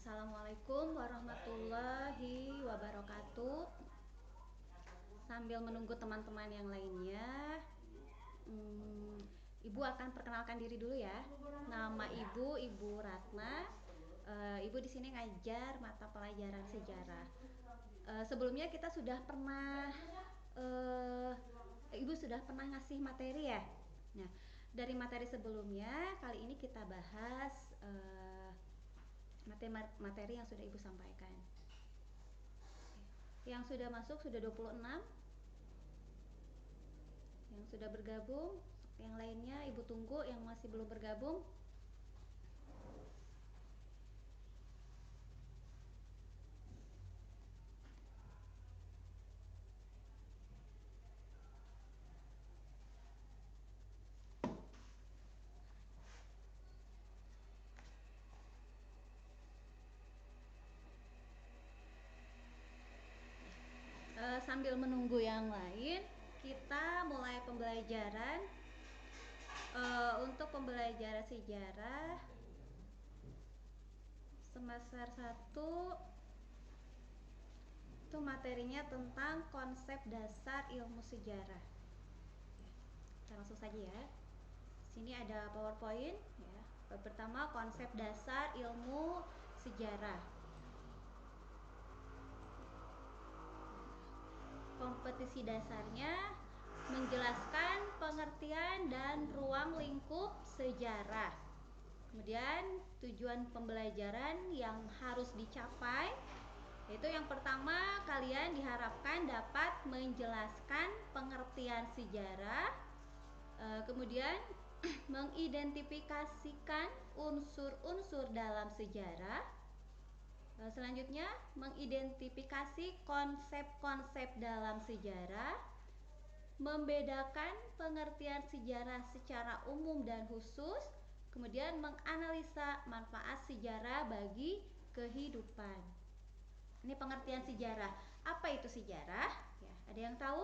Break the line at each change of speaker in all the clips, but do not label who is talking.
Assalamualaikum warahmatullahi wabarakatuh. Sambil menunggu teman-teman yang lainnya, Ibu akan perkenalkan diri dulu ya. Nama Ibu Ratna. Ibu di sini ngajar mata pelajaran sejarah. Sebelumnya kita sudah pernah, Ibu sudah pernah ngasih materi ya. Nah, dari materi sebelumnya, kali ini kita bahas materi yang sudah Ibu sampaikan. Yang sudah masuk sudah 26. Yang sudah bergabung, yang lainnya Ibu tunggu yang masih belum bergabung. Sambil menunggu yang lain, kita mulai pembelajaran. Untuk pembelajaran sejarah semester 1 itu materinya tentang konsep dasar ilmu sejarah. Kita langsung saja ya. Sini ada PowerPoint ya. Pertama, konsep dasar ilmu sejarah. Kompetisi dasarnya menjelaskan pengertian dan ruang lingkup sejarah. Kemudian tujuan pembelajaran yang harus dicapai, yaitu yang pertama, kalian diharapkan dapat menjelaskan pengertian sejarah, kemudian mengidentifikasikan unsur-unsur dalam sejarah. Selanjutnya, mengidentifikasi konsep-konsep dalam sejarah, membedakan pengertian sejarah secara umum dan khusus, kemudian menganalisa manfaat sejarah bagi kehidupan. Ini pengertian sejarah. Apa itu sejarah? Ya, ada yang tahu?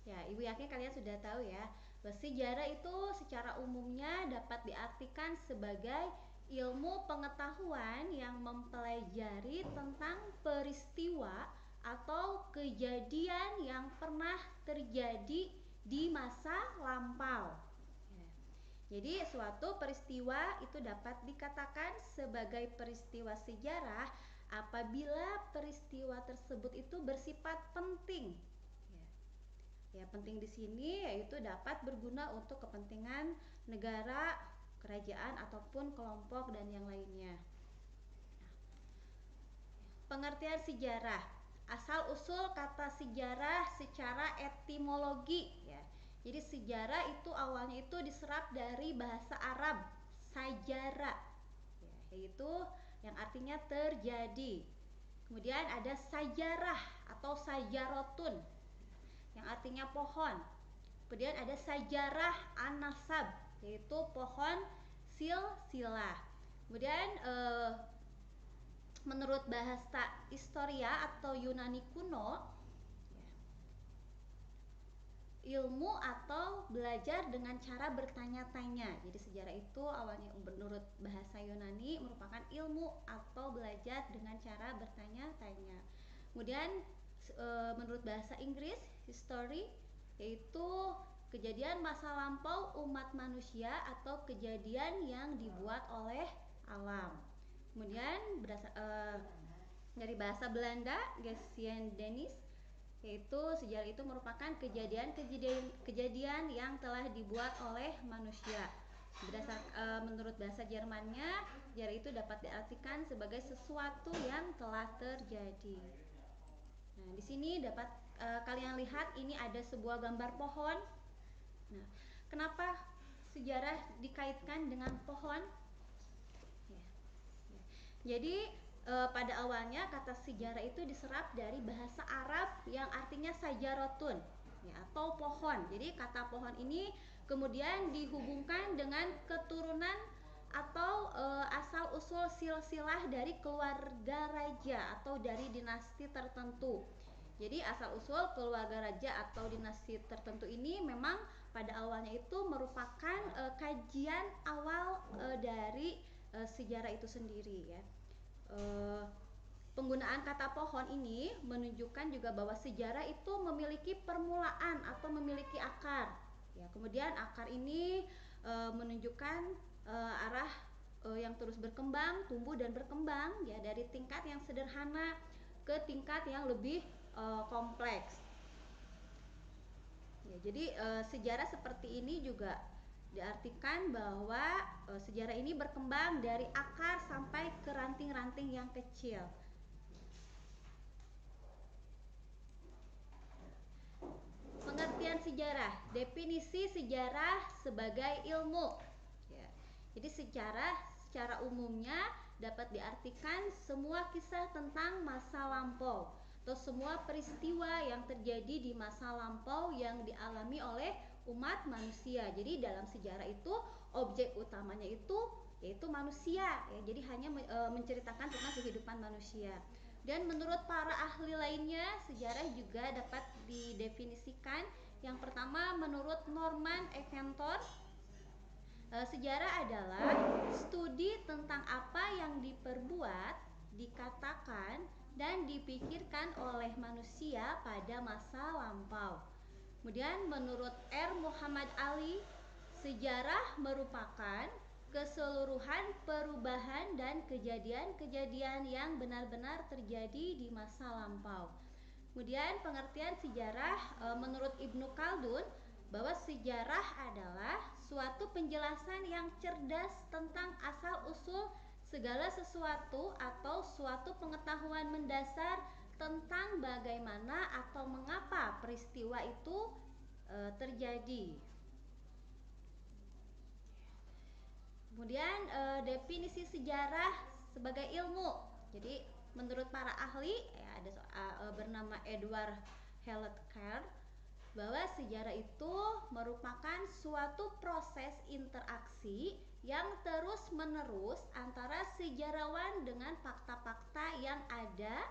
Ya, Ibu yakin kalian sudah tahu ya. Sejarah itu secara umumnya dapat diartikan sebagai ilmu pengetahuan yang mempelajari tentang peristiwa atau kejadian yang pernah terjadi di masa lampau. Jadi suatu peristiwa itu dapat dikatakan sebagai peristiwa sejarah apabila peristiwa tersebut itu bersifat penting. Ya, penting di sini yaitu dapat berguna untuk kepentingan negara, kerajaan ataupun kelompok dan yang lainnya. Pengertian sejarah. Asal usul kata sejarah secara etimologi ya. Jadi sejarah itu awalnya itu diserap dari bahasa Arab sajara ya, yaitu yang artinya terjadi. Kemudian ada sajarah atau sajarotun yang artinya pohon. Kemudian ada sajarah an-nasab yaitu pohon silsilah. Kemudian menurut bahasa Historia atau Yunani kuno, ilmu atau belajar dengan cara bertanya-tanya. Jadi sejarah itu awalnya menurut bahasa Yunani merupakan ilmu atau belajar dengan cara bertanya-tanya. Kemudian menurut bahasa Inggris, history yaitu kejadian masa lampau umat manusia atau kejadian yang dibuat oleh alam. Kemudian dari bahasa Belanda, Geschiedenis, yaitu sejarah itu merupakan kejadian yang telah dibuat oleh manusia. Menurut bahasa Jermannya, sejarah itu dapat diartikan sebagai sesuatu yang telah terjadi. Nah, di sini dapat kalian lihat ini ada sebuah gambar pohon. Nah, kenapa sejarah dikaitkan dengan pohon? Jadi pada awalnya kata sejarah itu diserap dari bahasa Arab yang artinya sajarotun ya, atau pohon. Jadi kata pohon ini kemudian dihubungkan dengan keturunan atau asal usul silsilah dari keluarga raja atau dari dinasti tertentu. Jadi asal usul keluarga raja atau dinasti tertentu ini memang pada awalnya itu merupakan kajian awal dari sejarah itu sendiri ya. eh, penggunaan kata pohon ini menunjukkan juga bahwa sejarah itu memiliki permulaan atau memiliki akar. Ya, kemudian akar ini menunjukkan arah yang terus berkembang, tumbuh dan berkembang ya dari tingkat yang sederhana ke tingkat yang lebih kompleks. Ya, jadi sejarah seperti ini juga diartikan bahwa sejarah ini berkembang dari akar sampai ke ranting-ranting yang kecil. Pengertian sejarah, definisi sejarah sebagai ilmu. Ya, jadi secara umumnya dapat diartikan semua kisah tentang masa lampau atau semua peristiwa yang terjadi di masa lampau yang dialami oleh umat manusia. Jadi dalam sejarah itu objek utamanya itu yaitu manusia ya. Jadi hanya menceritakan tentang kehidupan manusia. Dan menurut para ahli lainnya, sejarah juga dapat didefinisikan. Yang pertama, menurut Norman Eventor, sejarah adalah studi tentang apa yang diperbuat, dikatakan, dan dipikirkan oleh manusia pada masa lampau. Kemudian menurut R. Muhammad Ali, sejarah merupakan keseluruhan perubahan dan kejadian-kejadian yang benar-benar terjadi di masa lampau. Kemudian pengertian sejarah menurut Ibnu Khaldun bahwa sejarah adalah suatu penjelasan yang cerdas tentang asal-usul segala sesuatu atau suatu pengetahuan mendasar tentang bagaimana atau mengapa peristiwa itu terjadi. Kemudian definisi sejarah sebagai ilmu. Jadi menurut para ahli ya, ada bernama Edward Helleker bahwa sejarah itu merupakan suatu proses interaksi yang terus-menerus antara sejarawan dengan fakta-fakta yang ada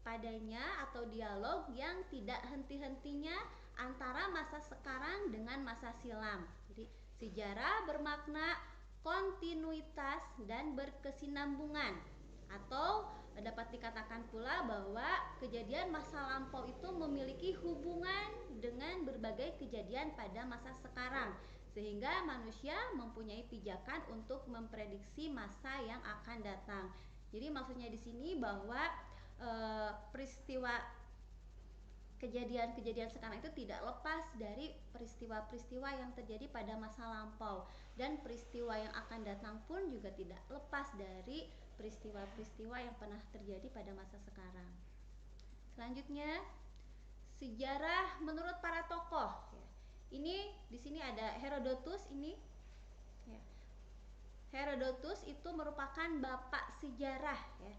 padanya atau dialog yang tidak henti-hentinya antara masa sekarang dengan masa silam. Jadi sejarah bermakna kontinuitas dan berkesinambungan, atau dapat dikatakan pula bahwa kejadian masa lampau itu memiliki hubungan dengan berbagai kejadian pada masa sekarang, sehingga manusia mempunyai pijakan untuk memprediksi masa yang akan datang. Jadi maksudnya di sini bahwa peristiwa kejadian-kejadian sekarang itu tidak lepas dari peristiwa-peristiwa yang terjadi pada masa lampau, dan peristiwa yang akan datang pun juga tidak lepas dari peristiwa-peristiwa yang pernah terjadi pada masa sekarang. Selanjutnya, sejarah menurut para tokoh. Ini di sini ada Herodotus ini. Herodotus itu merupakan bapak sejarah ya.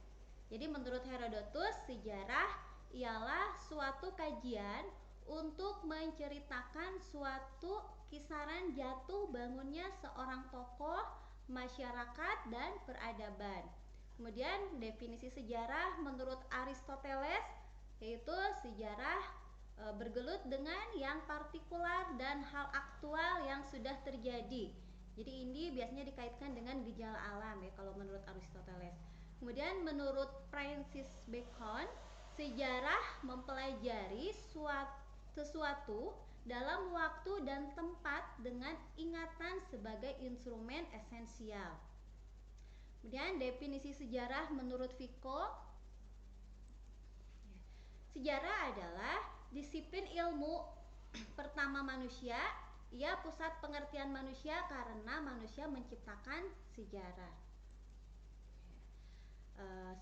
Jadi menurut Herodotus, sejarah ialah suatu kajian untuk menceritakan suatu kisaran jatuh bangunnya seorang tokoh, masyarakat, dan peradaban. Kemudian definisi sejarah menurut Aristoteles yaitu sejarah bergelut dengan yang partikular dan hal aktual yang sudah terjadi. Jadi ini biasanya dikaitkan dengan gejala alam ya kalau menurut Aristoteles. Kemudian menurut Francis Bacon, sejarah mempelajari sesuatu dalam waktu dan tempat dengan ingatan sebagai instrumen esensial. Kemudian definisi sejarah menurut Foucault, sejarah adalah disiplin ilmu pertama manusia. Ia pusat pengertian manusia karena manusia menciptakan sejarah.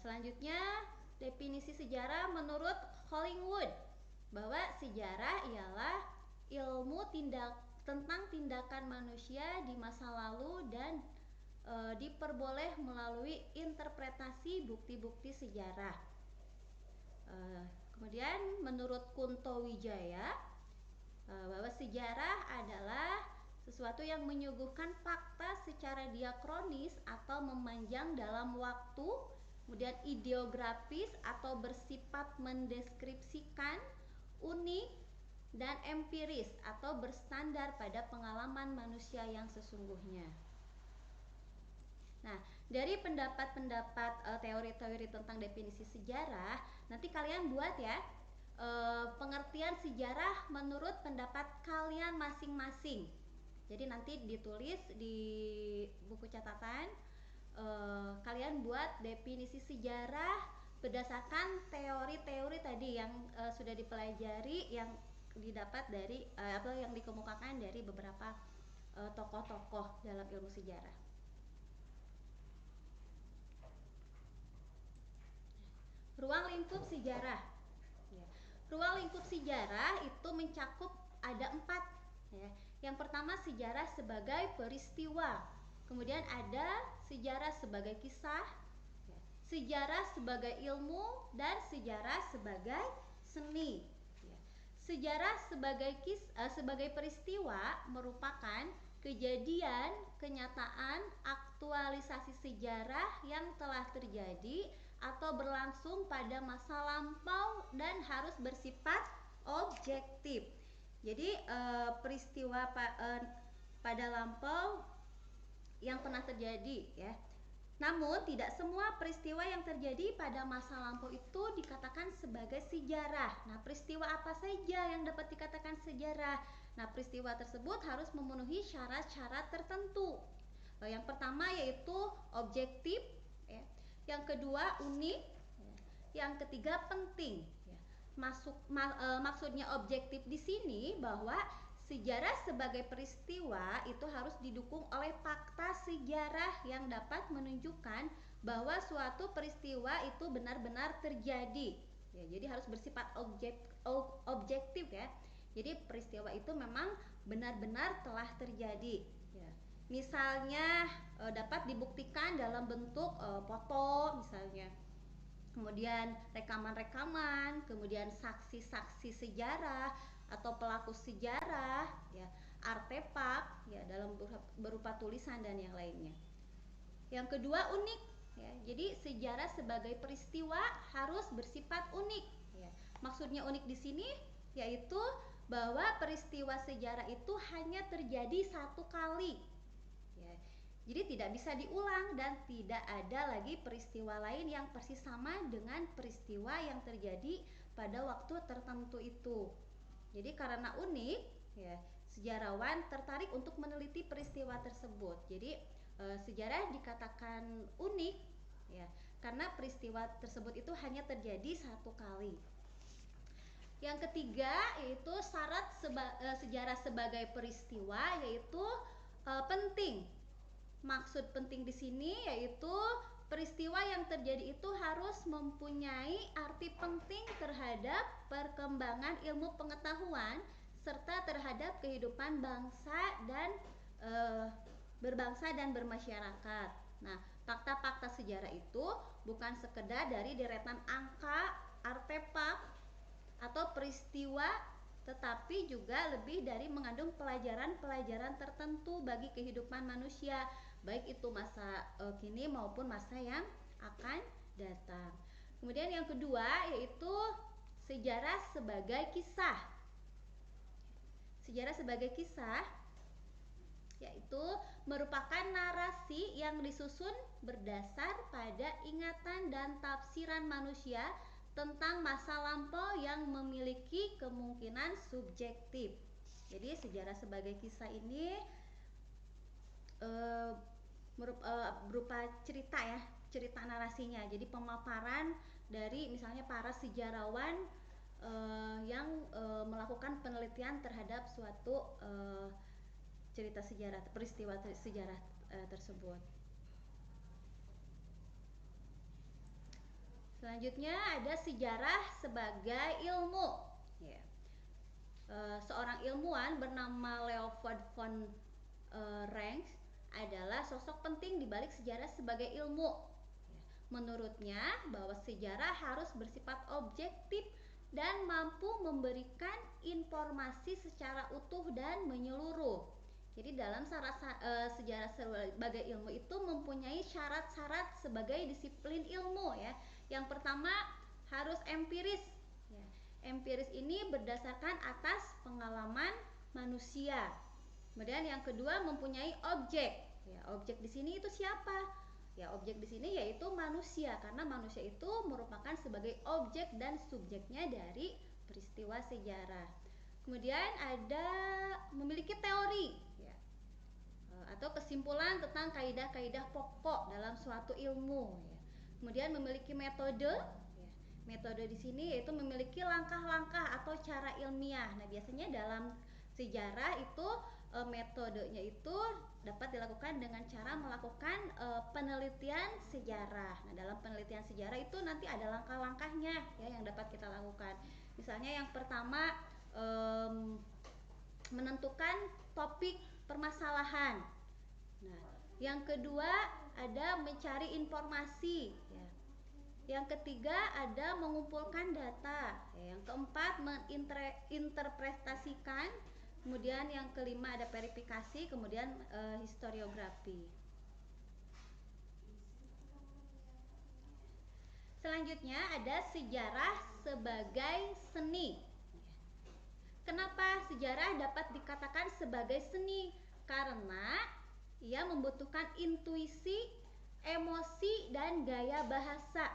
Selanjutnya definisi sejarah menurut Collingwood bahwa sejarah ialah ilmu tentang tindakan manusia di masa lalu dan diperboleh melalui interpretasi bukti-bukti sejarah. Kemudian menurut Kunto Wijaya bahwa sejarah adalah sesuatu yang menyuguhkan fakta secara diakronis atau memanjang dalam waktu, kemudian ideografis atau bersifat mendeskripsikan, unik, dan empiris atau bersandar pada pengalaman manusia yang sesungguhnya. Nah, dari pendapat-pendapat teori-teori tentang definisi sejarah, nanti kalian buat ya pengertian sejarah menurut pendapat kalian masing-masing. Jadi nanti ditulis di buku catatan, kalian buat definisi sejarah berdasarkan teori-teori tadi yang sudah dipelajari, yang didapat dari atau yang dikemukakan dari beberapa tokoh-tokoh dalam ilmu sejarah. Ruang lingkup sejarah. Ya. Ruang lingkup sejarah itu mencakup ada 4. Ya. Yang pertama sejarah sebagai peristiwa, kemudian ada sejarah sebagai kisah, ya, sejarah sebagai ilmu, dan sejarah sebagai seni. Ya. Sejarah sebagai peristiwa merupakan kejadian, kenyataan, aktualisasi sejarah yang telah terjadi atau berlangsung pada masa lampau dan harus bersifat objektif. Jadi peristiwa pada lampau yang pernah terjadi ya. Namun tidak semua peristiwa yang terjadi pada masa lampau itu dikatakan sebagai sejarah. Nah, peristiwa apa saja yang dapat dikatakan sejarah? Nah, peristiwa tersebut harus memenuhi syarat-syarat tertentu. Yang pertama yaitu objektif, ya. Yang kedua unik, ya. Yang ketiga penting. Ya. Maksudnya objektif di sini bahwa sejarah sebagai peristiwa itu harus didukung oleh fakta sejarah yang dapat menunjukkan bahwa suatu peristiwa itu benar-benar terjadi. Ya, jadi harus bersifat objektif ya. Jadi peristiwa itu memang benar-benar telah terjadi. Ya. Misalnya dapat dibuktikan dalam bentuk foto misalnya. Kemudian rekaman-rekaman, kemudian saksi-saksi sejarah atau pelaku sejarah, ya, artefak, ya, dalam berupa tulisan dan yang lainnya. Yang kedua unik, ya, jadi sejarah sebagai peristiwa harus bersifat unik. Ya. Maksudnya unik di sini yaitu bahwa peristiwa sejarah itu hanya terjadi satu kali. Ya. Jadi tidak bisa diulang dan tidak ada lagi peristiwa lain yang persis sama dengan peristiwa yang terjadi pada waktu tertentu itu. Jadi karena unik, ya, sejarawan tertarik untuk meneliti peristiwa tersebut. Jadi sejarah dikatakan unik, ya, karena peristiwa tersebut itu hanya terjadi satu kali. Yang ketiga yaitu syarat sejarah sebagai peristiwa yaitu penting. Maksud penting di sini yaitu peristiwa yang terjadi itu harus mempunyai arti penting terhadap perkembangan ilmu pengetahuan serta terhadap kehidupan bangsa dan berbangsa dan bermasyarakat. Nah, fakta-fakta sejarah itu bukan sekedar dari deretan angka, artefak, atau peristiwa, tetapi juga lebih dari mengandung pelajaran-pelajaran tertentu bagi kehidupan manusia, baik itu masa kini maupun masa yang akan datang. Kemudian yang kedua yaitu sejarah sebagai kisah. Sejarah sebagai kisah yaitu merupakan narasi yang disusun berdasar pada ingatan dan tafsiran manusia tentang masa lampau yang memiliki kemungkinan subjektif. Jadi sejarah sebagai kisah ini berupa cerita ya, cerita narasinya. Jadi pemaparan dari misalnya para sejarawan yang melakukan penelitian terhadap suatu cerita sejarah, peristiwa sejarah tersebut. Selanjutnya ada sejarah sebagai ilmu. Ya. Seorang ilmuwan bernama Leopold von Ranke adalah sosok penting di balik sejarah sebagai ilmu. Menurutnya bahwa sejarah harus bersifat objektif dan mampu memberikan informasi secara utuh dan menyeluruh. Jadi dalam sejarah sebagai ilmu itu mempunyai syarat-syarat sebagai disiplin ilmu ya. Yang pertama harus empiris. Ya. Empiris ini berdasarkan atas pengalaman manusia. Kemudian yang kedua mempunyai objek. Ya, objek di sini itu siapa? Ya, objek di sini yaitu manusia, karena manusia itu merupakan sebagai objek dan subjeknya dari peristiwa sejarah. Kemudian ada memiliki teori, ya, atau kesimpulan tentang kaidah-kaidah pokok dalam suatu ilmu. Ya. Kemudian memiliki metode. Ya. Metode di sini yaitu memiliki langkah-langkah atau cara ilmiah. Nah, biasanya dalam sejarah itu metodenya itu dapat dilakukan dengan cara melakukan penelitian sejarah. Nah, dalam penelitian sejarah itu nanti ada langkah-langkahnya ya yang dapat kita lakukan. Misalnya yang pertama menentukan topik permasalahan. Nah, yang kedua ada mencari informasi ya. Yang ketiga ada mengumpulkan data. Yang keempat menginterpretasikan. Kemudian yang kelima ada verifikasi, kemudian historiografi. Selanjutnya ada sejarah sebagai seni. Kenapa sejarah dapat dikatakan sebagai seni? Karena ia membutuhkan intuisi, emosi, dan gaya bahasa.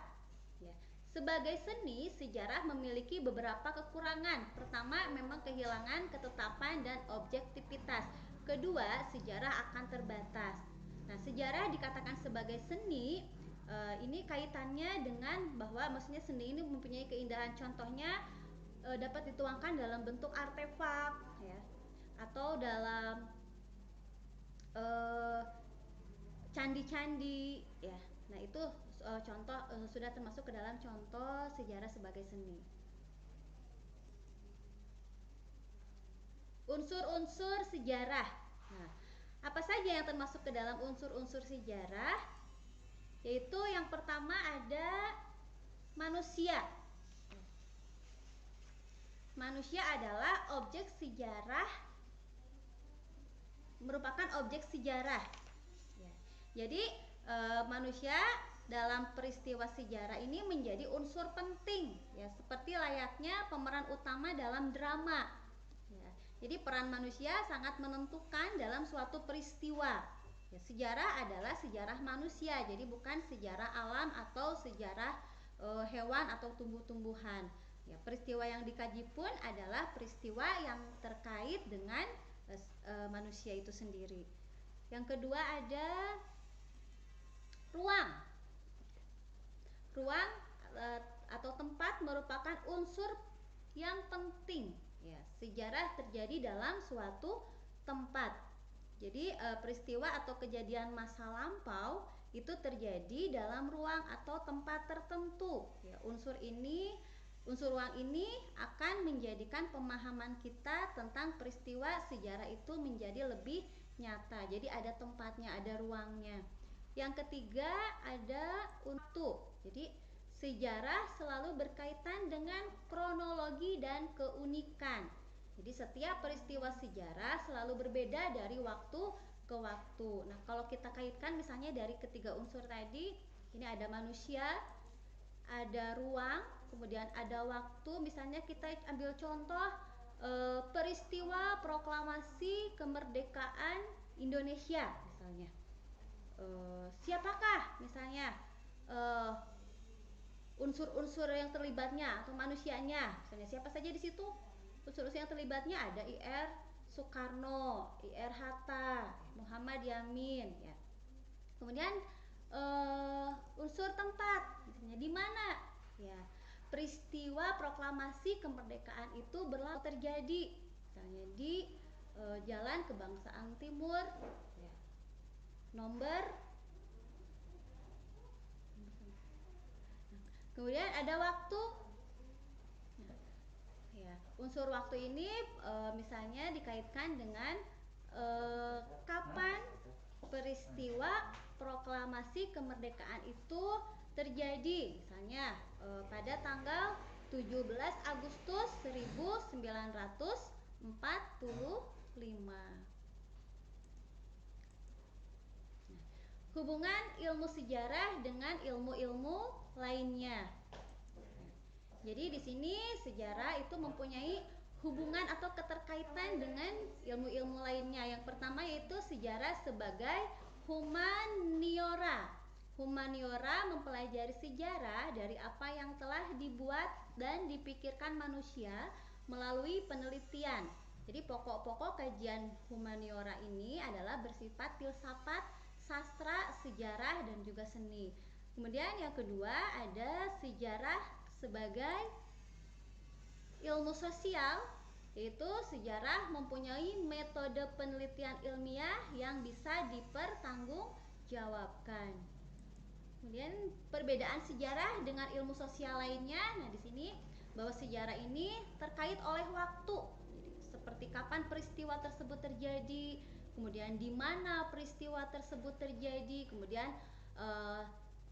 Ya. Sebagai seni, sejarah memiliki beberapa kekurangan. Pertama, memang kehilangan ketetapan dan objektivitas. Kedua, sejarah akan terbatas. Nah, sejarah dikatakan sebagai seni, ini kaitannya dengan bahwa maksudnya seni ini mempunyai keindahan. Contohnya dapat dituangkan dalam bentuk artefak ya, atau dalam candi-candi ya. Nah, itu contoh sudah termasuk ke dalam contoh sejarah sebagai seni. Unsur-unsur sejarah. Nah, apa saja yang termasuk ke dalam unsur-unsur sejarah? Yaitu yang pertama ada manusia. Manusia adalah objek sejarah, merupakan objek sejarah. Ya. Jadi manusia dalam peristiwa sejarah ini menjadi unsur penting, ya, seperti layaknya pemeran utama dalam drama. Ya. Jadi peran manusia sangat menentukan dalam suatu peristiwa. Ya, sejarah adalah sejarah manusia, jadi bukan sejarah alam atau sejarah hewan atau tumbuh-tumbuhan. Ya, peristiwa yang dikaji pun adalah peristiwa yang terkait dengan manusia itu sendiri. Yang kedua ada ruang. Ruang atau tempat merupakan unsur yang penting. Ya, sejarah terjadi dalam suatu tempat. Jadi peristiwa atau kejadian masa lampau itu terjadi dalam ruang atau tempat tertentu. Ya, unsur ruang ini akan menjadikan pemahaman kita tentang peristiwa sejarah itu menjadi lebih nyata. Jadi ada tempatnya, ada ruangnya. Yang ketiga ada untuk. Jadi sejarah selalu berkaitan dengan kronologi dan keunikan. Jadi setiap peristiwa sejarah selalu berbeda dari waktu ke waktu. Nah, kalau kita kaitkan misalnya dari ketiga unsur tadi, ini ada manusia, ada ruang, kemudian ada waktu. Misalnya kita ambil contoh peristiwa proklamasi kemerdekaan Indonesia misalnya. Siapakah misalnya unsur-unsur yang terlibatnya atau manusianya? Misalnya siapa saja di situ? Unsur-unsur yang terlibatnya ada IR Soekarno, IR Hatta, Muhammad Yamin ya. Kemudian unsur tempat, misalnya di mana ya peristiwa proklamasi kemerdekaan itu berlaku terjadi, misalnya di Jalan Kebangsaan Timur ya. Nomor, kemudian ada waktu ya. Unsur waktu ini misalnya dikaitkan dengan kapan peristiwa proklamasi kemerdekaan itu terjadi, misalnya pada tanggal 17 Agustus 1945. Hubungan ilmu sejarah dengan ilmu-ilmu lainnya. Jadi di sini sejarah itu mempunyai hubungan atau keterkaitan dengan ilmu-ilmu lainnya. Yang pertama yaitu sejarah sebagai humaniora. Humaniora mempelajari sejarah dari apa yang telah dibuat dan dipikirkan manusia melalui penelitian. Jadi pokok-pokok kajian humaniora ini adalah bersifat filsafat, sastra, sejarah, dan juga seni. Kemudian yang kedua ada sejarah sebagai ilmu sosial, yaitu sejarah mempunyai metode penelitian ilmiah yang bisa dipertanggungjawabkan. Kemudian perbedaan sejarah dengan ilmu sosial lainnya. Nah, di sini bahwa sejarah ini terkait oleh waktu. Jadi, seperti kapan peristiwa tersebut terjadi, kemudian di mana peristiwa tersebut terjadi, kemudian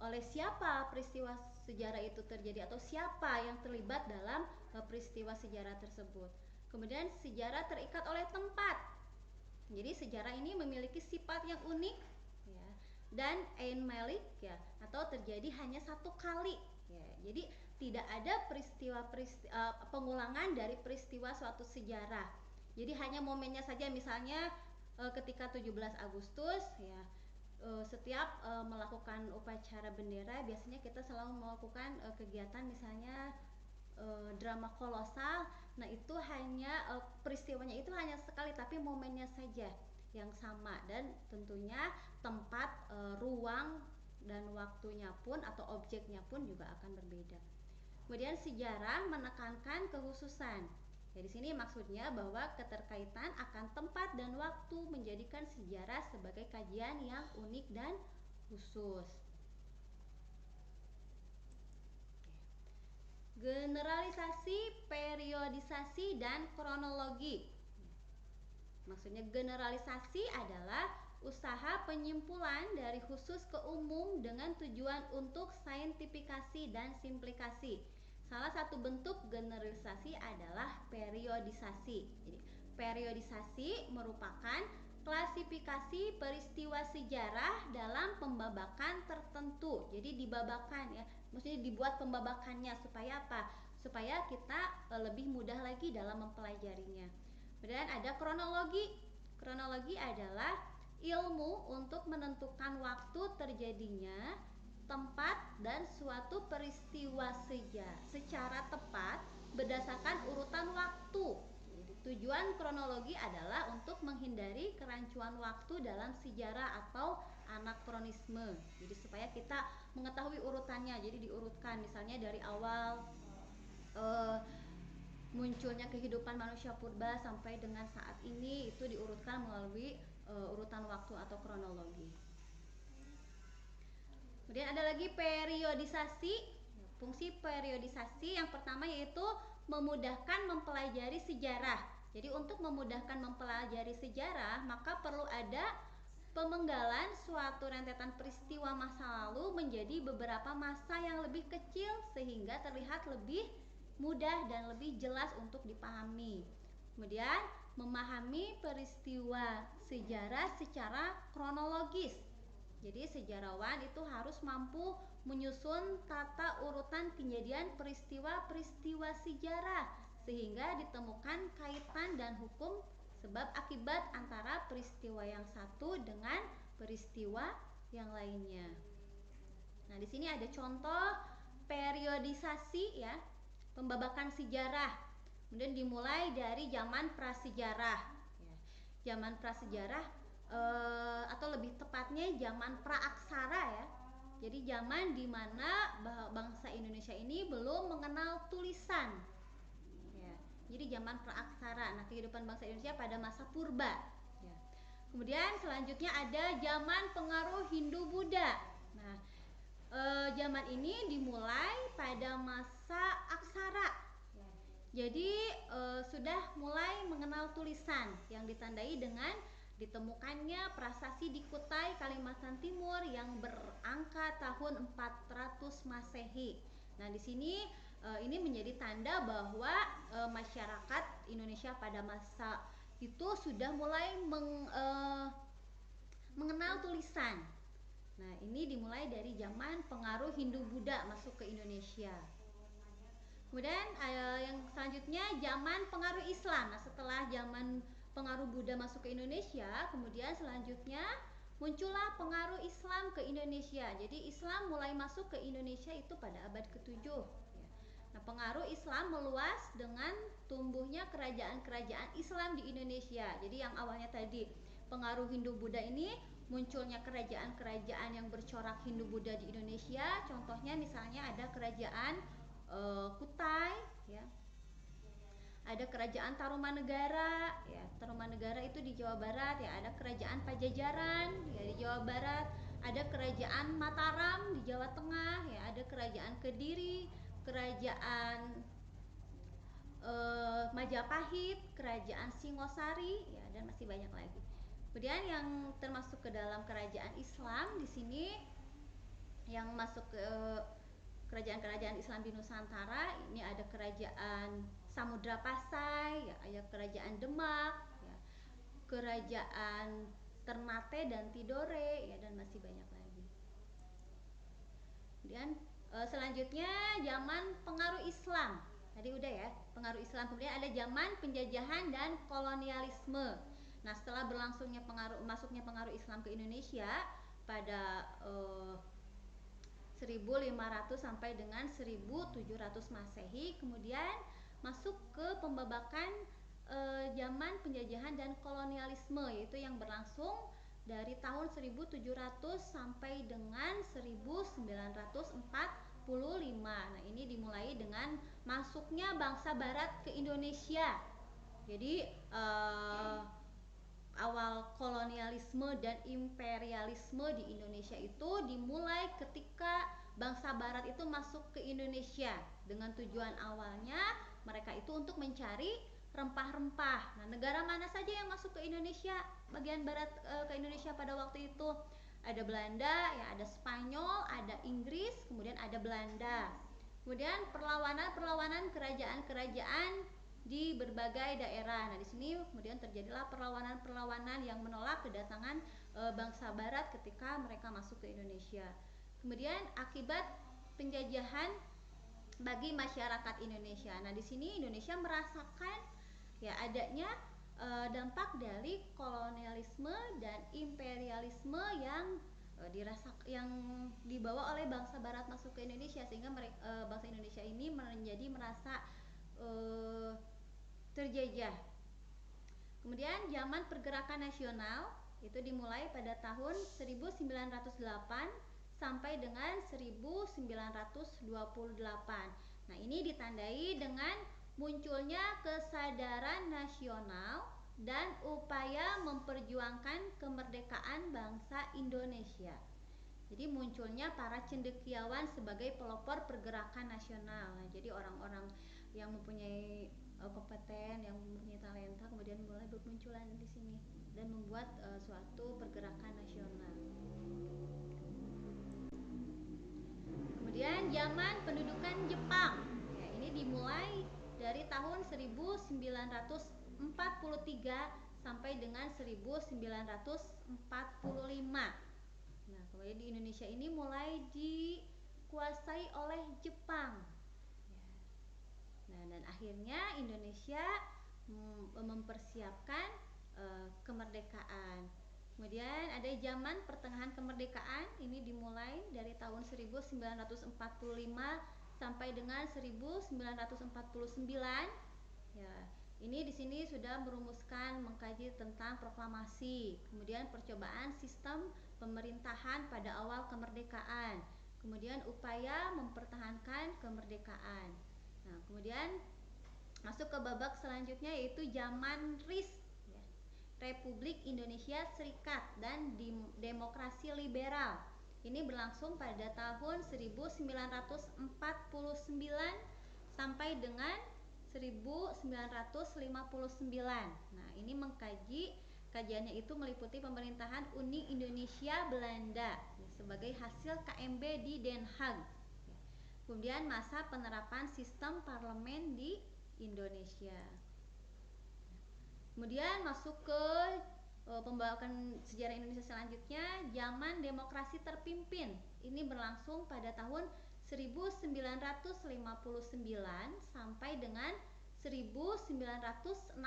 oleh siapa peristiwa sejarah itu terjadi atau siapa yang terlibat dalam peristiwa sejarah tersebut. Kemudian sejarah terikat oleh tempat. Jadi sejarah ini memiliki sifat yang unik ya, dan einmalig ya, atau terjadi hanya satu kali ya. Jadi tidak ada pengulangan dari peristiwa suatu sejarah. Jadi hanya momennya saja, misalnya ketika 17 Agustus ya, setiap melakukan upacara bendera biasanya kita selalu melakukan kegiatan misalnya drama kolosal. Nah, itu hanya peristiwanya itu hanya sekali, tapi momennya saja yang sama, dan tentunya tempat, ruang dan waktunya pun atau objeknya pun juga akan berbeda. Kemudian sejarah menekankan kekhususan. Ya, di sini maksudnya bahwa keterkaitan akan tempat dan waktu menjadikan sejarah sebagai kajian yang unik dan khusus. Generalisasi, periodisasi, dan kronologi. Maksudnya generalisasi adalah usaha penyimpulan dari khusus ke umum dengan tujuan untuk saintifikasi dan simplikasi. Salah satu bentuk generalisasi adalah periodisasi. Jadi, periodisasi merupakan klasifikasi peristiwa sejarah dalam pembabakan tertentu. Jadi dibabakan ya, maksudnya dibuat pembabakannya supaya apa? Supaya kita lebih mudah lagi dalam mempelajarinya. Kemudian ada kronologi. Kronologi adalah ilmu untuk menentukan waktu terjadinya, tempat, dan suatu peristiwa secara tepat berdasarkan urutan waktu. Jadi, tujuan kronologi adalah untuk menghindari kerancuan waktu dalam sejarah atau anakronisme. Jadi supaya kita mengetahui urutannya. Jadi diurutkan misalnya dari awal munculnya kehidupan manusia purba sampai dengan saat ini, itu diurutkan melalui urutan waktu atau kronologi. Kemudian ada lagi periodisasi. Fungsi periodisasi yang pertama yaitu memudahkan mempelajari sejarah. Jadi untuk memudahkan mempelajari sejarah, maka perlu ada pemenggalan suatu rentetan peristiwa masa lalu menjadi beberapa masa yang lebih kecil sehingga terlihat lebih mudah dan lebih jelas untuk dipahami. Kemudian memahami peristiwa sejarah secara kronologis. Jadi sejarawan itu harus mampu menyusun tata urutan kejadian peristiwa-peristiwa sejarah sehingga ditemukan kaitan dan hukum sebab akibat antara peristiwa yang satu dengan peristiwa yang lainnya. Nah, di sini ada contoh periodisasi ya, pembabakan sejarah. Kemudian dimulai dari zaman prasejarah. Ya, zaman prasejarah atau lebih tepatnya zaman praaksara ya. Jadi zaman di mana bangsa Indonesia ini belum mengenal tulisan. Ya, jadi zaman praaksara. Nah, kehidupan bangsa Indonesia pada masa purba. Ya. Kemudian selanjutnya ada zaman pengaruh Hindu-Buddha. Nah, zaman ini dimulai pada masa aksara. Jadi sudah mulai mengenal tulisan yang ditandai dengan ditemukannya prasasti di Kutai, Kalimantan Timur yang berangka tahun 400 Masehi. Nah, di sini ini menjadi tanda bahwa masyarakat Indonesia pada masa itu sudah mulai mengenal tulisan. Nah, ini dimulai dari zaman pengaruh Hindu-Buddha masuk ke Indonesia. Kemudian yang selanjutnya zaman pengaruh Islam. Nah, setelah zaman pengaruh Buddha masuk ke Indonesia, kemudian selanjutnya muncullah pengaruh Islam ke Indonesia. Jadi Islam mulai masuk ke Indonesia itu pada abad ke-7. Nah, pengaruh Islam meluas dengan tumbuhnya kerajaan-kerajaan Islam di Indonesia. Jadi yang awalnya tadi pengaruh Hindu-Buddha ini, munculnya kerajaan-kerajaan yang bercorak Hindu-Buddha di Indonesia. Contohnya misalnya ada kerajaan Kutai, ya. Ada kerajaan Tarumanegara, ya. Tarumanegara itu di Jawa Barat, ya. Ada kerajaan Pajajaran, ya, di Jawa Barat. Ada kerajaan Mataram di Jawa Tengah, ya. Ada kerajaan Kediri, kerajaan Majapahit, kerajaan Singosari, ya, dan masih banyak lagi. Kemudian yang termasuk ke dalam kerajaan Islam di sini, yang masuk ke kerajaan-kerajaan Islam di Nusantara, ini ada kerajaan Samudra Pasai, ya, ada kerajaan Demak, ya, kerajaan Ternate dan Tidore, ya, dan masih banyak lagi. Kemudian selanjutnya zaman pengaruh Islam. Tadi udah ya, pengaruh Islam. Kemudian ada zaman penjajahan dan kolonialisme. Nah, setelah masuknya pengaruh Islam ke Indonesia pada 1500 sampai dengan 1700 Masehi, kemudian masuk ke pembabakan zaman penjajahan dan kolonialisme, yaitu yang berlangsung dari tahun 1700 sampai dengan 1945. Nah, ini dimulai dengan masuknya bangsa barat ke Indonesia. Jadi awal kolonialisme dan imperialisme di Indonesia itu dimulai ketika bangsa barat itu masuk ke Indonesia, dengan tujuan awalnya mereka itu untuk mencari rempah-rempah. Nah, negara mana saja yang masuk ke Indonesia, bagian barat ke Indonesia pada waktu itu? Ada Belanda, ya, ada Spanyol, ada Inggris, kemudian ada Belanda. Kemudian perlawanan kerajaan-kerajaan di berbagai daerah. Nah, di sini kemudian terjadilah perlawanan-perlawanan yang menolak kedatangan bangsa barat ketika mereka masuk ke Indonesia. Kemudian akibat penjajahan bagi masyarakat Indonesia. Nah, di sini Indonesia merasakan, ya, adanya dampak dari kolonialisme dan imperialisme yang yang dibawa oleh bangsa barat masuk ke Indonesia, sehingga bangsa Indonesia ini menjadi merasa terjajah. Kemudian zaman pergerakan nasional itu dimulai pada tahun 1908 sampai dengan 1928. Nah, ini ditandai dengan munculnya kesadaran nasional dan upaya memperjuangkan kemerdekaan bangsa Indonesia. Jadi munculnya para cendekiawan sebagai pelopor pergerakan nasional. Nah, jadi orang-orang yang mempunyai kompeten, yang mempunyai talenta, kemudian mulai bermunculan di sini dan membuat suatu pergerakan nasional. Kemudian zaman pendudukan Jepang, ya, ini dimulai dari tahun 1943 sampai dengan 1945. Nah, kemudian di Indonesia ini mulai dikuasai oleh Jepang. Nah, dan akhirnya Indonesia mempersiapkan kemerdekaan. Kemudian ada zaman pertengahan kemerdekaan, ini dimulai dari tahun 1945 sampai dengan 1949. Ya, ini di sini sudah merumuskan, mengkaji tentang proklamasi, kemudian percobaan sistem pemerintahan pada awal kemerdekaan, kemudian upaya mempertahankan kemerdekaan. Nah, kemudian masuk ke babak selanjutnya, yaitu zaman RIS, ya, Republik Indonesia Serikat dan Demokrasi Liberal. Ini berlangsung pada tahun 1949 sampai dengan 1959. Nah, ini kajiannya itu meliputi pemerintahan Uni Indonesia Belanda, ya, sebagai hasil KMB di Den Haag. Ya. Kemudian masa penerapan sistem parlemen di Indonesia. Kemudian masuk ke pembawakan sejarah Indonesia selanjutnya, zaman demokrasi terpimpin. Ini berlangsung pada tahun 1959 sampai dengan 1966.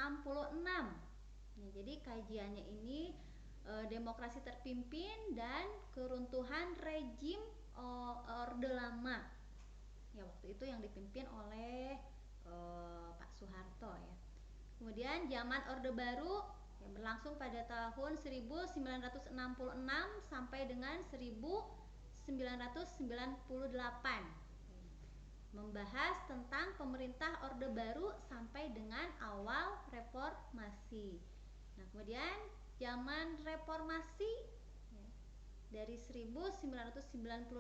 Nah, jadi kajiannya ini demokrasi terpimpin dan keruntuhan rejim Orde Lama. Ya, waktu itu yang dipimpin oleh Pak Soeharto ya. Kemudian zaman Orde Baru yang berlangsung pada tahun 1966 sampai dengan 1998, membahas tentang pemerintah Orde Baru sampai dengan awal reformasi. Nah, kemudian zaman reformasi ya, dari 1998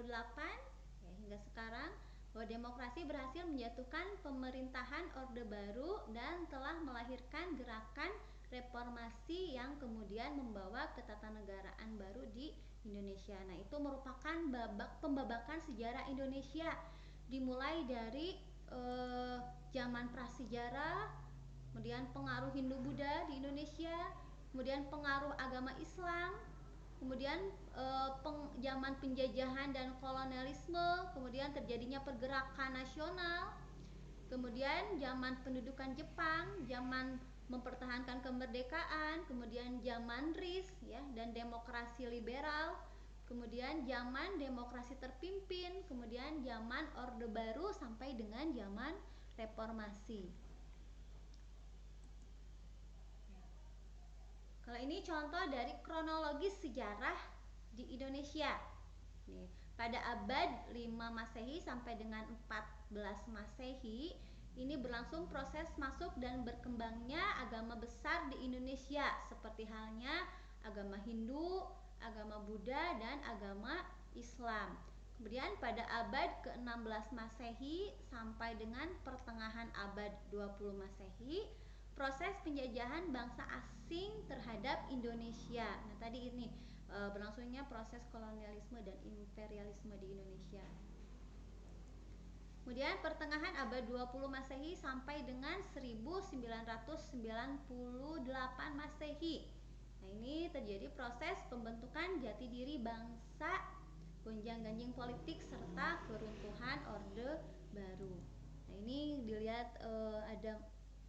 ya, hingga sekarang, bahwa demokrasi berhasil menjatuhkan pemerintahan Orde Baru dan telah melahirkan gerakan reformasi yang kemudian membawa ketatanegaraan baru di Indonesia. Nah, itu merupakan pembabakan sejarah Indonesia, dimulai dari zaman prasejarah, kemudian pengaruh Hindu-Buddha di Indonesia, kemudian pengaruh agama Islam, kemudian zaman penjajahan dan kolonialisme, kemudian terjadinya pergerakan nasional, kemudian zaman pendudukan Jepang, zaman mempertahankan kemerdekaan, kemudian zaman RIS ya, dan demokrasi liberal, kemudian zaman demokrasi terpimpin, kemudian zaman Orde Baru sampai dengan zaman reformasi. Kalau ini contoh dari kronologis sejarah di Indonesia. Nih, pada abad 5 Masehi sampai dengan 14 Masehi, ini berlangsung proses masuk dan berkembangnya agama besar di Indonesia, seperti halnya agama Hindu, agama Buddha, dan agama Islam. Kemudian pada abad ke-16 Masehi sampai dengan pertengahan abad 20 Masehi, proses penjajahan bangsa asing terhadap Indonesia. Nah, tadi ini berlangsungnya proses kolonialisme dan imperialisme di Indonesia. Kemudian pertengahan abad 20 Masehi sampai dengan 1998 Masehi. Nah, ini terjadi proses pembentukan jati diri bangsa, gonjang-ganjing politik serta keruntuhan Orde Baru. Nah, ini dilihat ada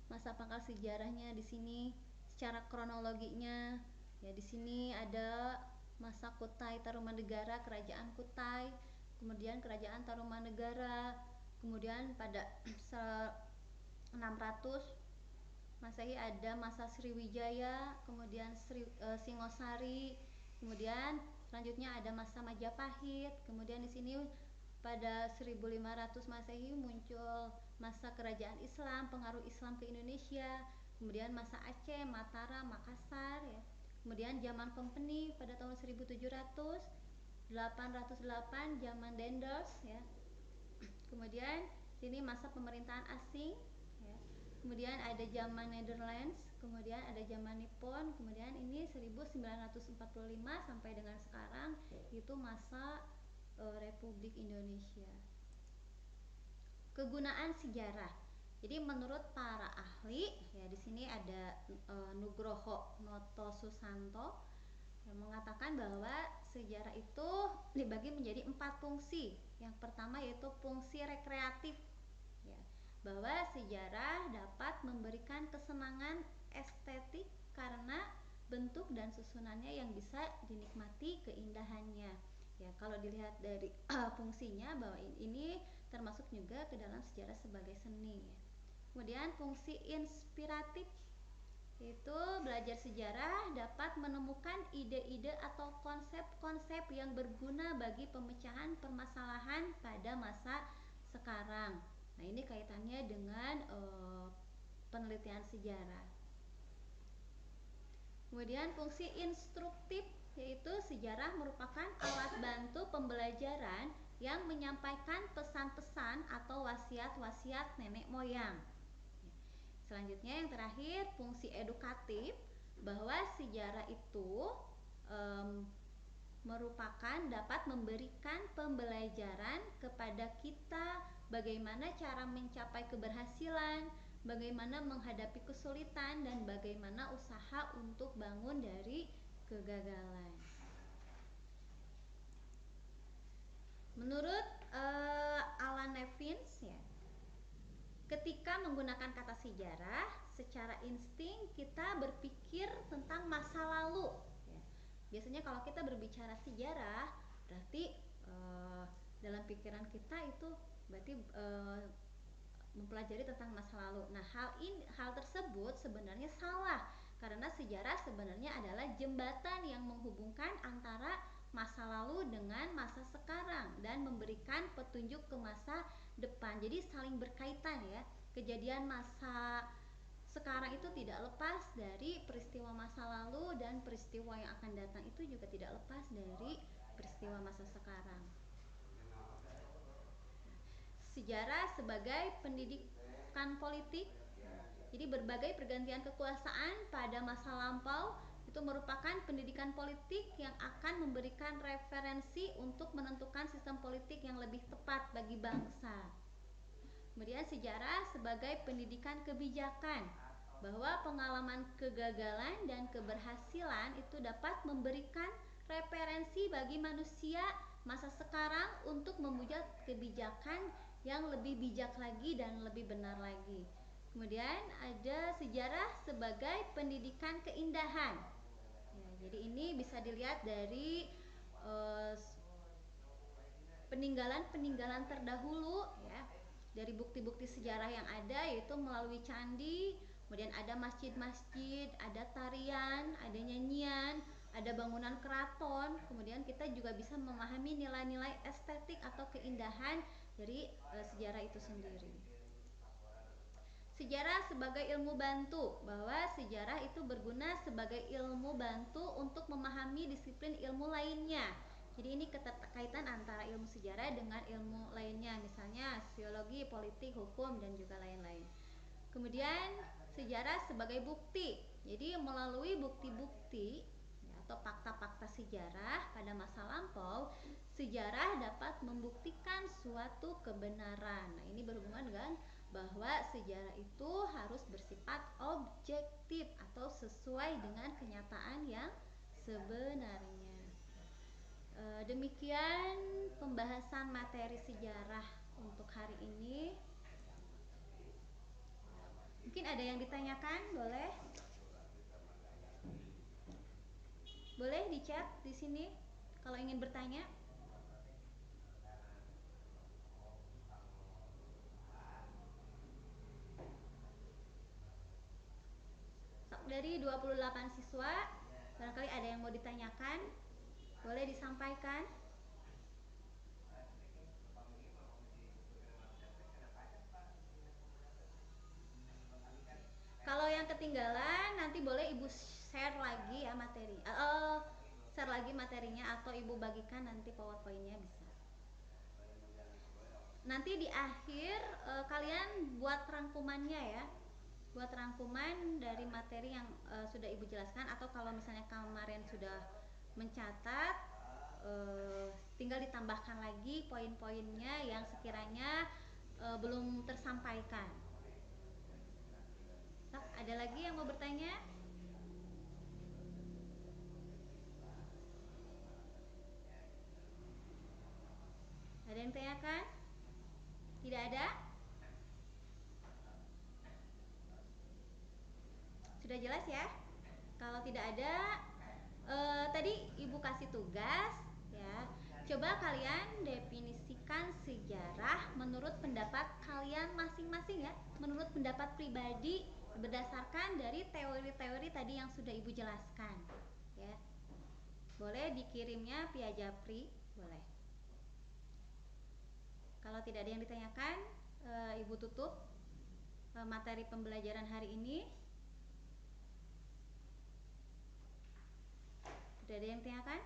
masa pangkal sejarahnya di sini secara kronologinya. Ya, di sini ada masa Kutai Tarumanegara, kerajaan Kutai, kemudian kerajaan Tarumanegara, kemudian pada 600 Masehi ada masa Sriwijaya, kemudian Singosari, kemudian selanjutnya ada masa Majapahit, kemudian di sini pada 1500 Masehi muncul masa kerajaan Islam, pengaruh Islam ke Indonesia, kemudian masa Aceh, Mataram, Makassar ya. Kemudian zaman Company pada tahun 1700, 808 zaman Dendels ya. Kemudian sini masa pemerintahan asing ya. Kemudian ada zaman Netherlands, kemudian ada zaman Nippon, kemudian ini 1945 sampai dengan sekarang itu masa Republik Indonesia. Kegunaan sejarah. Jadi menurut para ahli, ya di sini ada Nugroho Noto Susanto yang mengatakan bahwa sejarah itu dibagi menjadi 4 fungsi. Yang pertama yaitu fungsi rekreatif, ya, bahwa sejarah dapat memberikan kesenangan estetik karena bentuk dan susunannya yang bisa dinikmati keindahannya. Ya, kalau dilihat dari fungsinya bahwa ini termasuk juga ke dalam sejarah sebagai seni ya. Kemudian fungsi inspiratif, yaitu belajar sejarah dapat menemukan ide-ide atau konsep-konsep yang berguna bagi pemecahan permasalahan pada masa sekarang. Nah, ini kaitannya dengan penelitian sejarah. Kemudian fungsi instruktif, yaitu sejarah merupakan alat bantu pembelajaran yang menyampaikan pesan-pesan atau wasiat-wasiat nenek moyang. Selanjutnya yang terakhir fungsi edukatif, bahwa sejarah itu merupakan dapat memberikan pembelajaran kepada kita bagaimana cara mencapai keberhasilan, bagaimana menghadapi kesulitan, dan bagaimana usaha untuk bangun dari kegagalan. Menurut Alan Nevins ya, ketika menggunakan kata sejarah, secara insting kita berpikir tentang masa lalu ya. Biasanya kalau kita berbicara sejarah, berarti dalam pikiran kita itu berarti mempelajari tentang masa lalu. Nah, hal tersebut sebenarnya salah karena sejarah sebenarnya adalah jembatan yang menghubungkan antara masa lalu dengan masa sekarang dan memberikan petunjuk ke masa depan. Jadi saling berkaitan ya. Kejadian masa sekarang itu tidak lepas dari peristiwa masa lalu dan peristiwa yang akan datang itu juga tidak lepas dari peristiwa masa sekarang. Sejarah sebagai pendidikan politik. Jadi berbagai pergantian kekuasaan pada masa lampau itu merupakan pendidikan politik yang akan memberikan referensi untuk menentukan sistem politik yang lebih tepat bagi bangsa. Kemudian sejarah sebagai pendidikan kebijakan, bahwa pengalaman kegagalan dan keberhasilan itu dapat memberikan referensi bagi manusia masa sekarang untuk membuat kebijakan yang lebih bijak lagi dan lebih benar lagi. Kemudian ada sejarah sebagai pendidikan keindahan. Ya, jadi ini bisa dilihat dari peninggalan-peninggalan terdahulu ya, dari bukti-bukti sejarah yang ada yaitu melalui candi, kemudian ada masjid-masjid, ada tarian, ada nyanyian, ada bangunan keraton. Kemudian kita juga bisa memahami nilai-nilai estetik atau keindahan dari sejarah itu sendiri. Sejarah sebagai ilmu bantu, bahwa sejarah itu berguna sebagai ilmu bantu untuk memahami disiplin ilmu lainnya. Jadi ini keterkaitan antara ilmu sejarah dengan ilmu lainnya, misalnya sosiologi, politik, hukum, dan juga lain-lain. Kemudian sejarah sebagai bukti. Jadi melalui bukti-bukti ya, atau fakta-fakta sejarah pada masa lampau, sejarah dapat membuktikan suatu kebenaran. Nah, ini berhubungan dengan bahwa sejarah itu harus bersifat objektif atau sesuai dengan kenyataan yang sebenarnya. Demikian pembahasan materi sejarah untuk hari ini. Mungkin ada yang ditanyakan, boleh? Boleh di chat di sini kalau ingin bertanya. Dari 28 siswa, barangkali ada yang mau ditanyakan, boleh disampaikan. Kalau yang ketinggalan nanti boleh Ibu share lagi ya materi. Share lagi materinya atau Ibu bagikan nanti PowerPoint-nya bisa. Nanti di akhir kalian buat rangkumannya ya. Buat rangkuman dari materi yang sudah Ibu jelaskan, atau kalau misalnya kemarin sudah mencatat, tinggal ditambahkan lagi poin-poinnya yang sekiranya belum tersampaikan. Nah, ada lagi yang mau bertanya? Ada yang tanyakan? Tidak ada? Sudah jelas ya? Kalau tidak ada, tadi Ibu kasih tugas ya. Coba kalian definisikan sejarah menurut pendapat kalian masing-masing ya, menurut pendapat pribadi berdasarkan dari teori-teori tadi yang sudah Ibu jelaskan ya. Boleh dikirimnya via Japri, boleh. Kalau tidak ada yang ditanyakan, Ibu tutup materi pembelajaran hari ini. Tidak ada yang ditanyakan?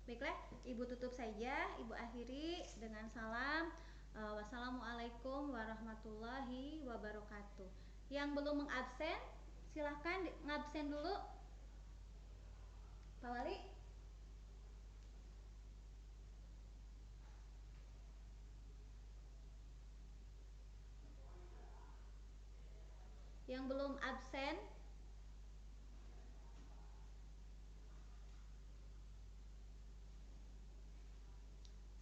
Baiklah, Ibu tutup saja, Ibu akhiri dengan salam. Wassalamualaikum warahmatullahi wabarakatuh. Yang belum mengabsen, silahkan ngabsen dulu. Pak Wali. Yang belum absen,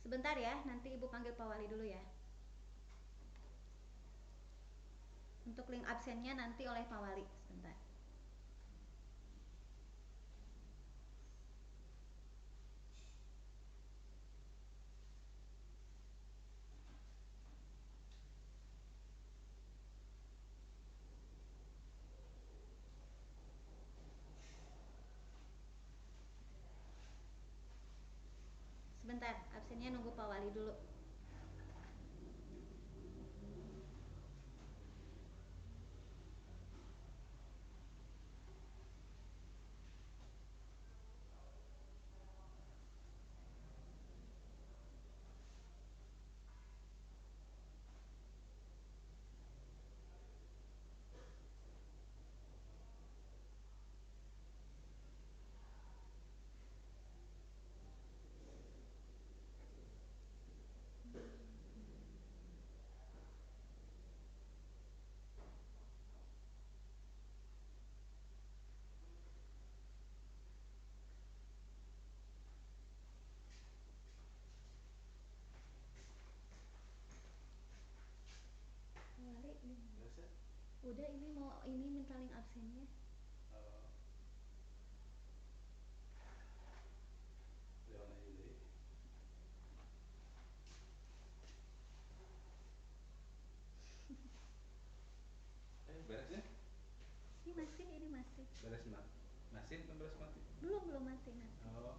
sebentar ya, nanti Ibu panggil Pak Wali dulu ya. Untuk link absennya nanti oleh Pak Wali, sebentar. absennya nunggu Pak Wali dulu. Pak Wali udah, ini mau ini minta link absennya.
Beres ya?
Ini masih.
Beres masih beres mati?
Belum mati.
Oh.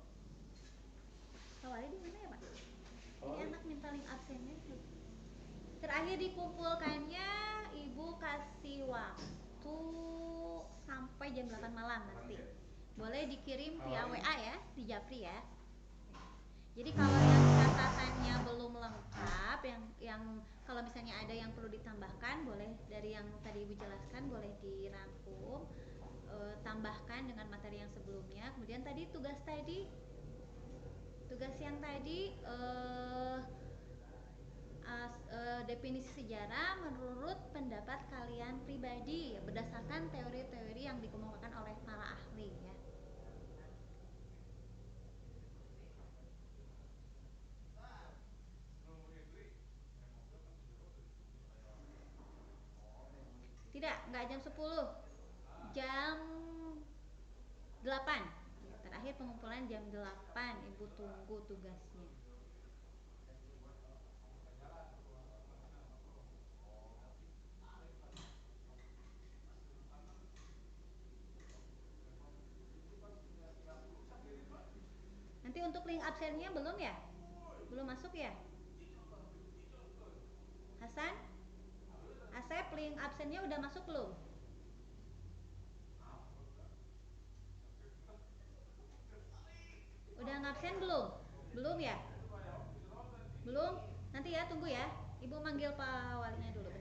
Pak Wali di mana ya Pak?
Oh,
Ini anak minta link absennya. Terakhir dikumpulkannya Ibu kasih waktu sampai jam 8 malam nanti. Boleh dikirim via WA ya, di Japri ya. Jadi kalau yang catatannya belum lengkap, yang kalau misalnya ada yang perlu ditambahkan, boleh dari yang tadi Ibu jelaskan boleh dirangkum, tambahkan dengan materi yang sebelumnya. Kemudian tadi tugas yang tadi definisi sejarah menurut pendapat kalian pribadi berdasarkan teori-teori yang dikemukakan oleh para ahli ya. Tidak, nggak jam 10. Jam 8. Ya, terakhir pengumpulan jam 8. Ibu tunggu tugasnya. Nanti untuk link absennya belum ya? Belum masuk ya? Hasan? Asep, link absennya udah masuk belum? Udah ngabsen belum? Belum ya? Belum? Nanti ya, tunggu ya. Ibu manggil Pak Walinya dulu.